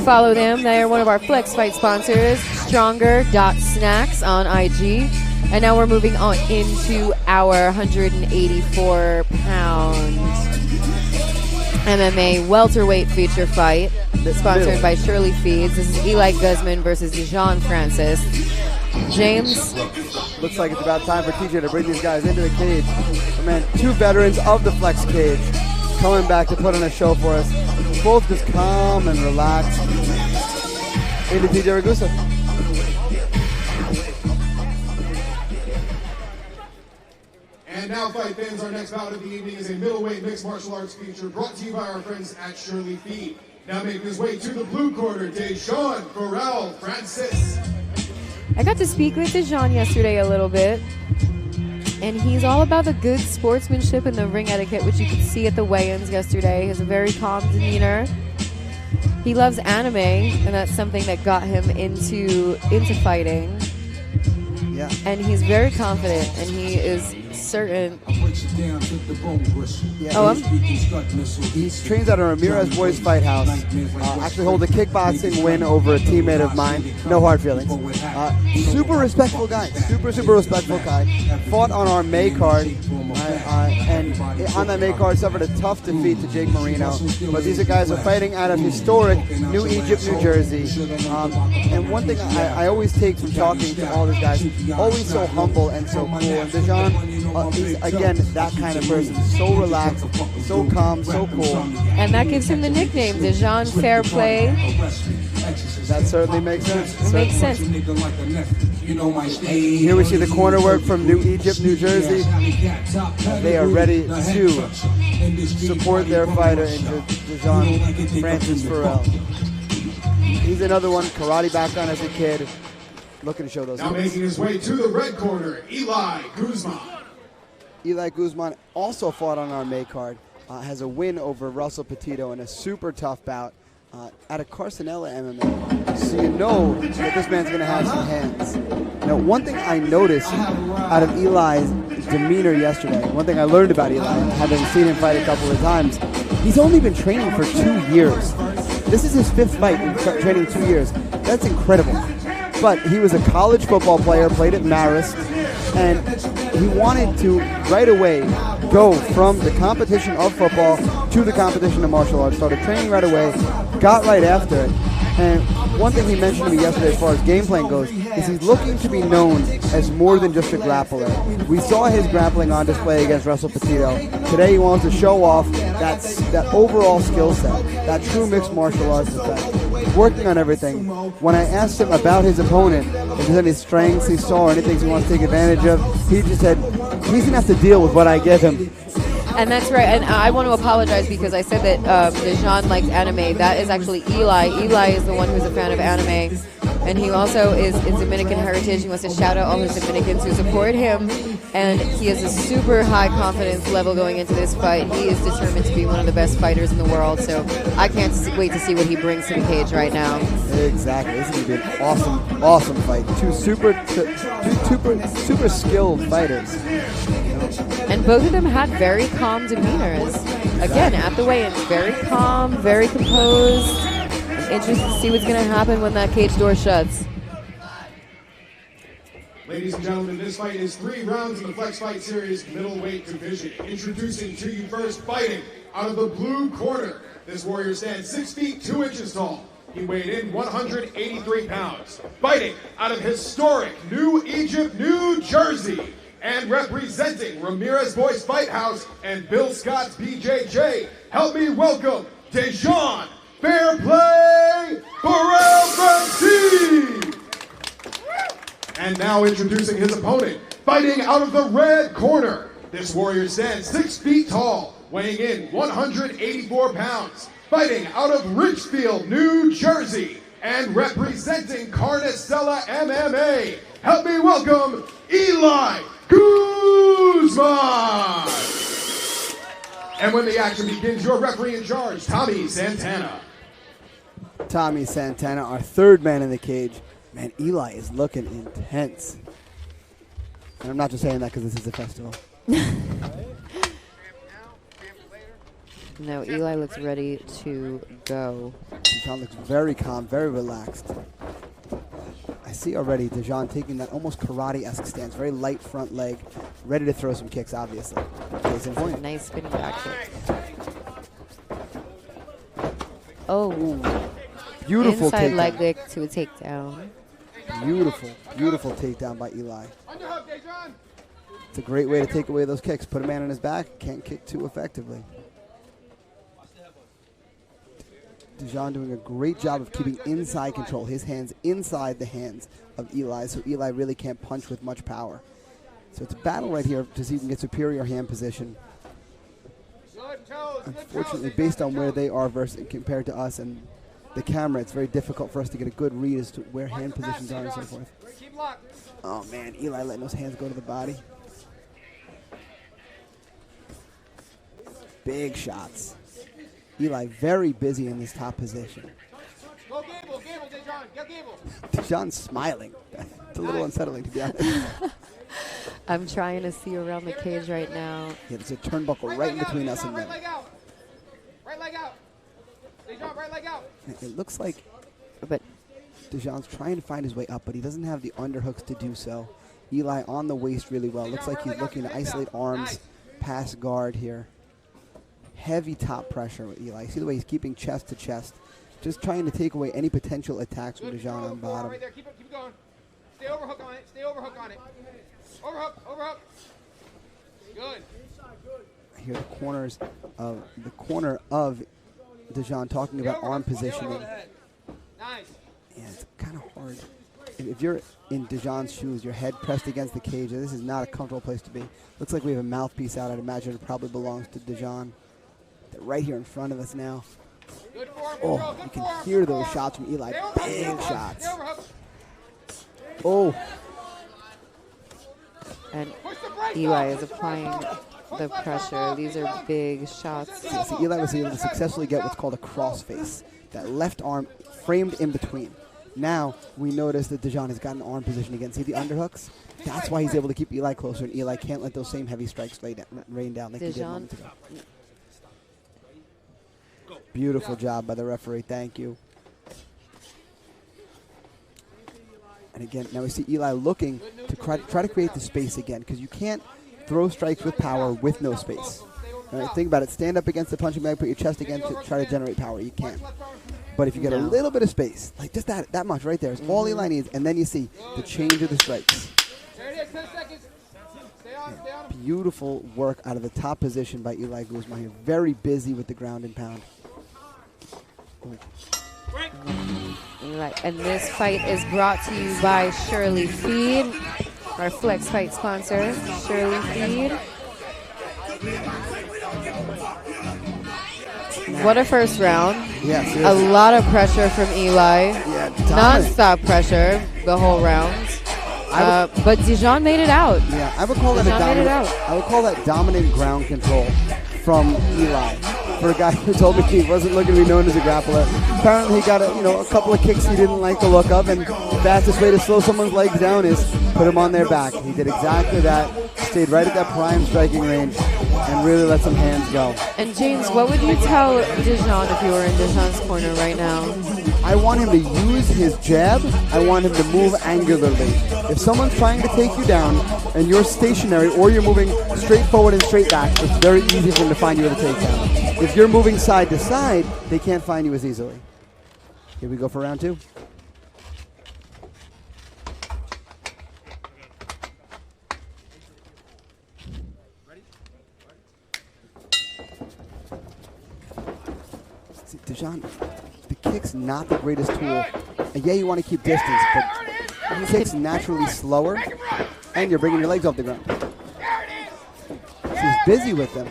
follow them. They are one of our Flex Fight sponsors, Stronger.Snacks on IG. And now we're moving on into our 184-pound MMA welterweight feature fight that's sponsored by Shirley Feeds. This is Eli Guzman versus Farrell-Francis. James? Looks like it's about time for TJ to bring these guys into the cage. But man, two veterans of the Flex cage coming back to put on a show for us. Both just calm and relaxed. Into TJ Ragusa. And now, fight fans, our next bout of the evening is a middleweight mixed martial arts feature brought to you by our friends at Shirley Feed. Now making his way to the blue corner, Farrell-Francis. I got to speak with Dejan yesterday a little bit, and he's all about the good sportsmanship and the ring etiquette, which you could see at the weigh-ins yesterday. He has a very calm demeanor. He loves anime, and that's something that got him into fighting. Yeah. And he's very confident, and he is certain. Yeah, he trains at a Ramirez Boys Fight House. Actually holds a kickboxing win over a teammate of mine. No hard feelings. Super respectful guy. Super respectful guy. Fought on our May card. And on that May card suffered a tough defeat to Jake Marino. But these are guys who are fighting out of historic New Egypt, New Jersey. And one thing I always take from talking to all these guys, always so humble and so cool. And Dejan, he's, again, that kind of person. So relaxed, so calm, so cool. And that gives him the nickname, Dejan Fair Play. That certainly makes sense. It makes sense. Here we see the corner work from New Egypt, New Jersey. They are ready to support their fighter in Farrell-Francis Farrell. He's another one, karate background as a kid, looking to show those. Now making his way to the red corner, Eli Guzman. Eli Guzman also fought on our May card, has a win over Russell Petito in a super tough bout at a Carsonella MMA. So you know that this man's going to have some hands. Now, one thing I noticed out of Eli's demeanor yesterday, one thing I learned about Eli, having seen him fight a couple of times, he's only been training for 2 years. This is his 5th fight in training 2 years. That's incredible. But he was a college football player, played at Marist, and he wanted to right away go from the competition of football to the competition of martial arts. Started training right away, got right after it. And one thing he mentioned to me yesterday as far as game plan goes is he's looking to be known as more than just a grappler. We saw his grappling on display against Russell Petito. Today he wants to show off that overall skill set, that true mixed martial arts effect. Working on everything. When I asked him about his opponent, if there's any strengths he saw or anything he wants to take advantage of, he just said, he's going to have to deal with what I give him. And that's right. And I want to apologize because I said that Dejan likes anime. That is actually Eli. Eli is the one who's a fan of anime. And he also is Dominican heritage. He wants to shout out all his Dominicans who support him. And he has a super high confidence level going into this fight. He is determined to be one of the best fighters in the world. So I can't wait to see what he brings to the cage right now. Exactly. This is going to be an awesome fight. Two super skilled fighters. And both of them had very calm demeanors. Again, at the weigh-ins, very calm, very composed. I'm interested to see what's going to happen when that cage door shuts. Ladies and gentlemen, this fight is 3 rounds in the Flex Fight Series middleweight division. Introducing to you first, fighting out of the blue corner. This warrior stands 6 feet 2 inches tall. He weighed in 183 pounds. Fighting out of historic New Egypt, New Jersey. And representing Ramirez Boys Fight House and Bill Scott's BJJ, help me welcome Dejan Fair Play Farrell-Francis. And now introducing his opponent, fighting out of the red corner. This warrior stands 6 feet tall, weighing in 184 pounds. Fighting out of Richfield, New Jersey, and representing Carnicella MMA, help me welcome Eli Guzman! And when the action begins, your referee in charge, Tommy Santana. Tommy Santana, our 3rd man in the cage. Man, Eli is looking intense. And I'm not just saying that because this is a festival. No, Eli looks ready to go. Dejan looks very calm, very relaxed. I see already Dejan taking that almost karate-esque stance, very light front leg, ready to throw some kicks, obviously. Case in point. Nice spinning back kick. Oh. Ooh. Beautiful inside takedown. leg kick to a takedown. Beautiful, beautiful takedown by Eli. It's a great way to take away those kicks. Put a man on his back, can't kick too effectively. Dejan doing a great job of keeping inside control, his hands inside the hands of Eli, so Eli really can't punch with much power. So it's a battle right here to see who can get superior hand position. Unfortunately, based on where they are versus compared to us and the camera, it's very difficult for us to get a good read as to where hand positions are and so forth. Oh man, Eli letting those hands go to the body. Big shots. Eli very busy in this top position. Dejan's smiling. It's a little unsettling, to be honest. I'm trying to see around the cage right now. Yeah, there's a turnbuckle right in between us and them. Right leg out. Dejan, right leg out. It looks like But Dejan's trying to find his way up, but he doesn't have the underhooks to do so. Eli on the waist really well. Looks like he's looking to isolate arms, pass guard here. Heavy top pressure with Eli. See the way he's keeping chest to chest. Just trying to take away any potential attacks from Dejan on bottom. Right there. Keep it going. Stay overhook on it. Stay overhook on it. Overhook. Good. I hear the corner of Dejan talking about arm positioning. Nice. Yeah, it's kind of hard. If you're in Dejan's shoes, your head pressed against the cage, this is not a comfortable place to be. Looks like we have a mouthpiece out. I'd imagine it probably belongs to Dejan. They're right here in front of us now. Oh, you can hear those shots from Eli. Big shots. Oh. and Eli is applying the pressure. These are big shots. See, Eli was able to successfully get what's called a crossface. That left arm framed in between. Now we notice that Dejan has got an arm position again. See the underhooks? That's why he's able to keep Eli closer, and Eli can't let those same heavy strikes rain down like he did moments ago. Beautiful job by the referee. Thank you. And again, now we see Eli looking to try to create the space again, because you can't throw strikes with power with no space. All right, think about it. Stand up against the punching bag, put your chest against it, try to generate power. You can't. But if you get a little bit of space, like just that much right there, is all Eli needs, and then you see the change of the strikes. Yeah, beautiful work out of the top position by Eli Guzman here. Very busy with the ground and pound. And this fight is brought to you by Shirley Feed, our Flex Fight sponsor, Shirley Feed. What a first round. Yes, a lot of pressure from Eli. Yeah, non-stop pressure the whole round. But Dejan made it out. Yeah, I would call that dominant ground control from Eli. For a guy who told me he wasn't looking to be known as a grappler, apparently he got a couple of kicks he didn't like the look of, and the fastest way to slow someone's legs down is put him on their back. He did exactly that. Stayed right at that prime striking range and really let some hands go. And James, what would you tell Dejan if you were in Dejan's corner right now? I want him to use his jab. I want him to move angularly. If someone's trying to take you down and you're stationary or you're moving straight forward and straight back, it's very easy for them to find you with a takedown. If you're moving side to side, they can't find you as easily. Here we go for round two. See, Dejan, the kick's not the greatest tool. And yeah, you want to keep distance, but the kick's naturally slower, and you're bringing your legs off the ground. He's busy with them.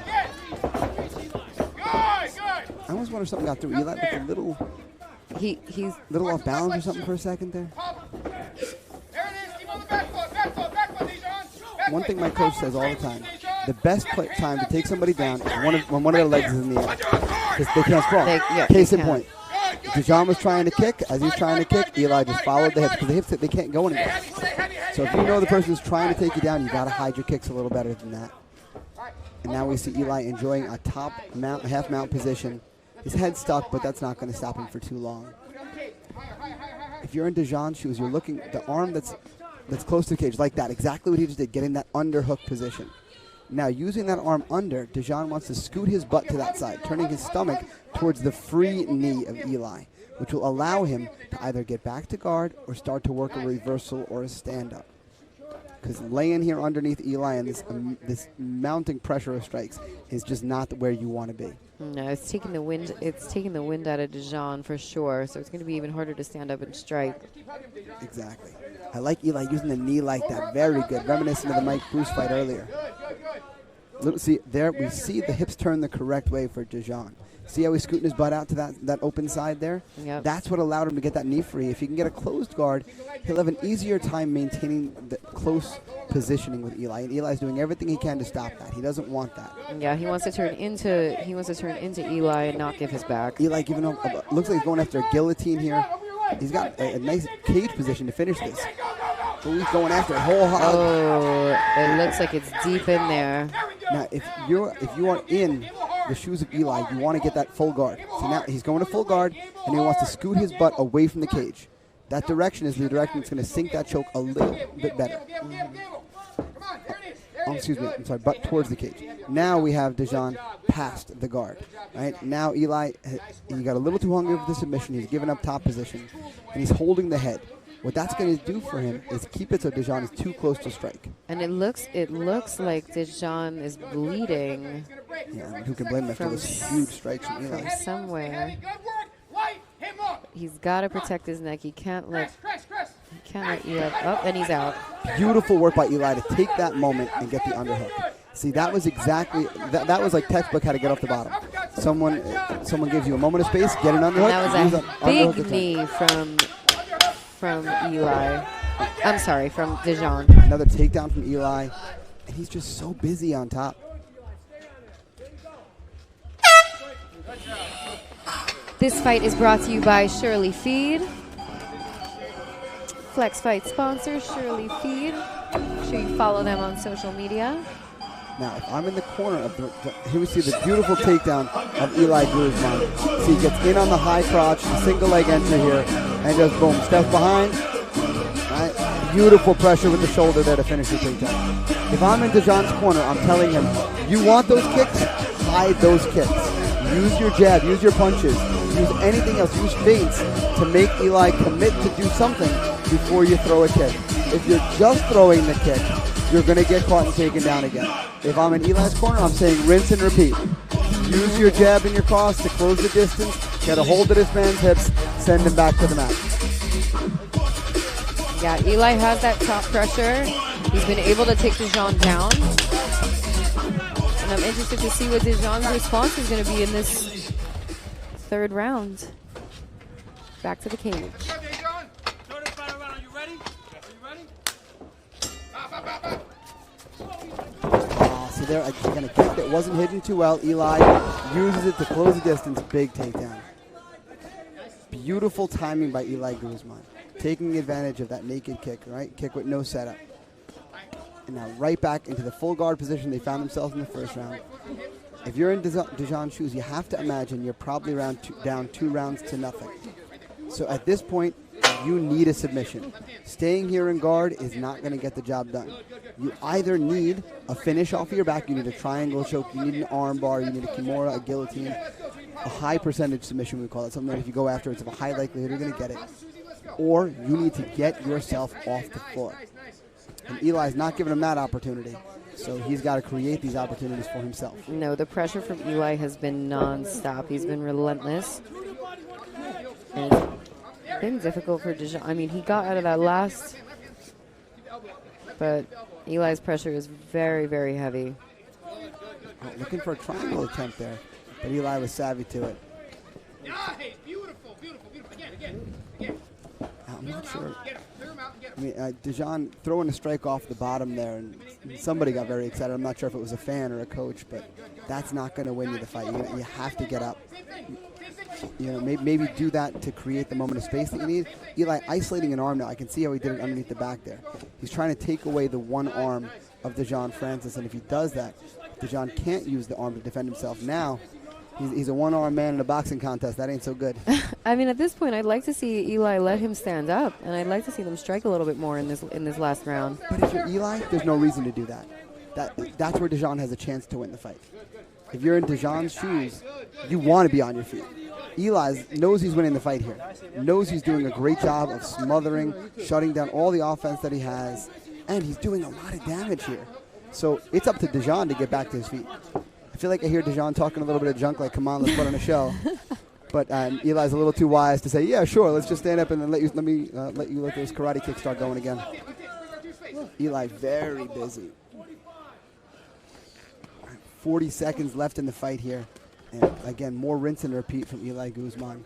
I almost wonder if something got through. Eli looked a little, he's little off balance or something for a second there. One thing my coach says all the time: the best time to take somebody down is when one of their legs is in the air, because they can't sprawl. Case in point, Dejan was trying to kick. As he's trying to kick, Eli just followed the hips, because the hips, they can't go anywhere. So if you know the person's trying to take you down, you got to hide your kicks a little better than that. And now we see Eli enjoying a top mount, half mount position. His head's stuck, but that's not going to stop him for too long. If you're in Dejan's shoes, you're looking the arm that's close to the cage, like that, exactly what he just did, getting that underhook position. Now, using that arm under, Dejan wants to scoot his butt to that side, turning his stomach towards the free knee of Eli, which will allow him to either get back to guard or start to work a reversal or a stand-up. Because laying here underneath Eli and this mounting pressure of strikes is just not where you want to be. No, it's taking the wind. It's taking the wind out of Dejan for sure. So it's going to be even harder to stand up and strike. Exactly. I like Eli using the knee like that. Very good. Reminiscent of the Mike Bruce fight earlier. See, there we see the hips turn the correct way for Dejan. See how he's scooting his butt out to that open side there? Yep. That's what allowed him to get that knee free. If he can get a closed guard, he'll have an easier time maintaining the close positioning with Eli. And Eli's doing everything he can to stop that. He doesn't want that. Yeah, he wants to turn into Eli and not give his back. Eli giving up, looks like he's going after a guillotine here. He's got a nice cage position to finish this. So he's going after it whole hog. Oh, it looks like it's deep in there. Now, if you are in the shoes of Eli, you want to get that full guard. So now he's going to full guard, and he wants to scoot his butt away from the cage. That direction is the direction that's going to sink that choke a little bit better. Oh, excuse me, I'm sorry, butt towards the cage. Now we have Dejan past the guard. Right? Now Eli, he got a little too hungry for the submission. He's given up top position, and he's holding the head. What that's going to do for him is keep it so Dejan is too close to strike. And it looks like Dejan is bleeding. Yeah, I mean, who can blame him after those huge strikes from Eli? From somewhere. He's got to protect his neck. He can't let Eli up, and he's out. Beautiful work by Eli to take that moment and get the underhook. See, that was exactly that was like textbook how to get off the bottom. Someone gives you a moment of space, get an underhook. And that was a big knee from Eli. I'm sorry, from Dejan. Another takedown from Eli, and he's just so busy on top. This fight is brought to you by Shirley Feed. Flex Fight sponsor, Shirley Feed. Make sure you follow them on social media. Now, if I'm in the corner of here we see the beautiful takedown of Eli Guzman. See, he gets in on the high crotch, single leg entry here, and just boom, step behind. Right? Beautiful pressure with the shoulder there to finish the takedown. If I'm in Dejan's corner, I'm telling him, you want those kicks? Hide those kicks. Use your jab, use your punches, use anything else, use feints to make Eli commit to do something before you throw a kick. If you're just throwing the kick, you're going to get caught and taken down again. If I'm in Eli's corner, I'm saying rinse and repeat. Use your jab and your cross to close the distance, get a hold of this man's hips, send him back to the mat. Yeah, Eli has that top pressure. He's been able to take Dejan down. And I'm interested to see what Dejan's response is going to be in this third round. Back to the cage. See there, again, a kick that wasn't hidden too well. Eli uses it to close the distance. Big takedown. Beautiful timing by Eli Guzman. Taking advantage of that naked kick, right? Kick with no setup. And now right back into the full guard position they found themselves in the first round. If you're in Dejan's shoes, you have to imagine you're probably down 2 rounds to nothing. So at this point, you need a submission. Staying here in guard is not going to get the job done. You either need a finish off of your back, you need a triangle choke, you need an arm bar, you need a kimura, a guillotine, a high percentage submission we call it, something that if you go after it's of a high likelihood you're going to get it. Or you need to get yourself off the floor. And Eli's not giving him that opportunity. So he's got to create these opportunities for himself. No, the pressure from Eli has been non-stop. He's been relentless. And it's been difficult for Dejan. I mean, he got out of that last, but Eli's pressure is very, very heavy. Looking for a triangle attempt there, but Eli was savvy to it. Beautiful, beautiful, beautiful. Again. I'm not sure. I mean, Dejan throwing a strike off the bottom there, and somebody got very excited. I'm not sure if it was a fan or a coach, but that's not going to win you the fight. You have to get up. You know, maybe do that to create the moment of space that you need. Eli isolating an arm now. I can see how he did it underneath the back there. He's trying to take away the one arm of Farrell-Francis, and if he does that, Dejan can't use the arm to defend himself. Now, He's a one-arm man in a boxing contest. That ain't so good. I mean, at this point, I'd like to see Eli let him stand up, and I'd like to see them strike a little bit more in this last round. But if you're Eli, there's no reason to do that. That's where DeJon has a chance to win the fight. If you're in DeJon's shoes, you want to be on your feet. Eli knows he's winning the fight here. Knows he's doing a great job of smothering, shutting down all the offense that he has, and he's doing a lot of damage here. So it's up to DeJon to get back to his feet. I feel like I hear DeJon talking a little bit of junk, like, come on, let's put on a show. But Eli's a little too wise to say, yeah, sure, let's just stand up and then let those karate kicks start going again. Eli very busy. 40 seconds left in the fight here. And again, more rinse and repeat from Eli Guzman.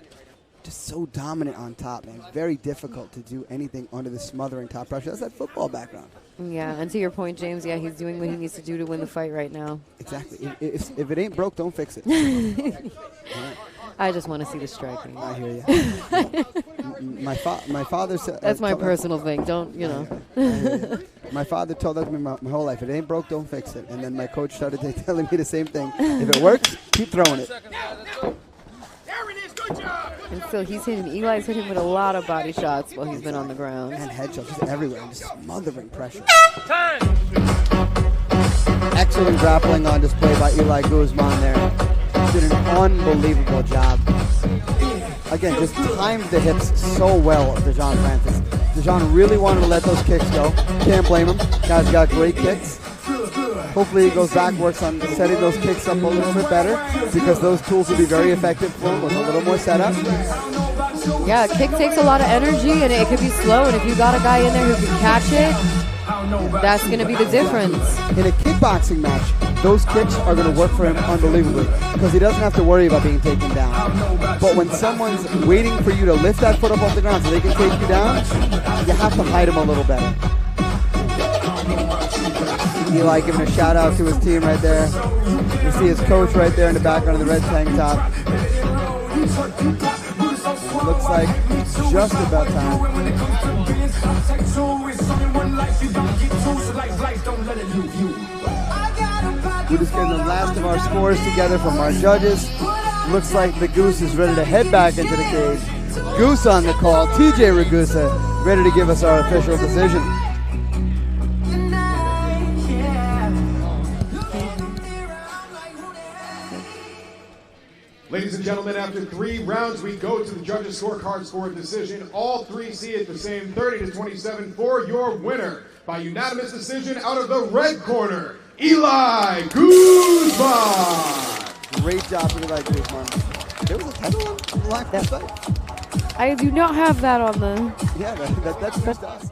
Just so dominant on top, man. Very difficult to do anything under the smothering top pressure. That's that football background. Yeah, and to your point, James, yeah, he's doing what he needs to do to win the fight right now. Exactly. If it ain't broke, don't fix it. Right. I just want to see the striking. I hear you. My father said... That's my personal thing. Don't, you know. My father told that to me my whole life. If it ain't broke, don't fix it. And then my coach started telling me the same thing. If it works, keep throwing it. And still, Eli's hit him with a lot of body shots while he's been on the ground. And head shots, just everywhere, just smothering pressure. Excellent grappling on display by Eli Guzman there. Did an unbelievable job. Again, just timed the hips so well of Farrell-Francis. DeJon really wanted to let those kicks go. Can't blame him. Guy's got great kicks. Hopefully he goes back, works on setting those kicks up a little bit better, because those tools will be very effective for him with a little more setup. Yeah, a kick takes a lot of energy, and it could be slow, and if you got a guy in there who can catch it, that's going to be the difference. In a kickboxing match, those kicks are going to work for him unbelievably, because he doesn't have to worry about being taken down. But when someone's waiting for you to lift that foot up off the ground so they can take you down, you have to hide him a little better. Eli giving a shout out to his team right there. You see his coach right there in the background of the red tank top. Looks like just about time. We're just getting the last of our scores together from our judges. Looks like the Goose is ready to head back into the cage. Goose on the call. TJ Ragusa ready to give us our official decision. Ladies and gentlemen, after 3 rounds, we go to the judges' scorecards for a decision. All 3 see it the same, 30-27 for your winner. By unanimous decision out of the red corner, Eli Guzman. Great job for Eli Guzman. There was a title on the line for that fight? I do not have that on the... Yeah, that's just us.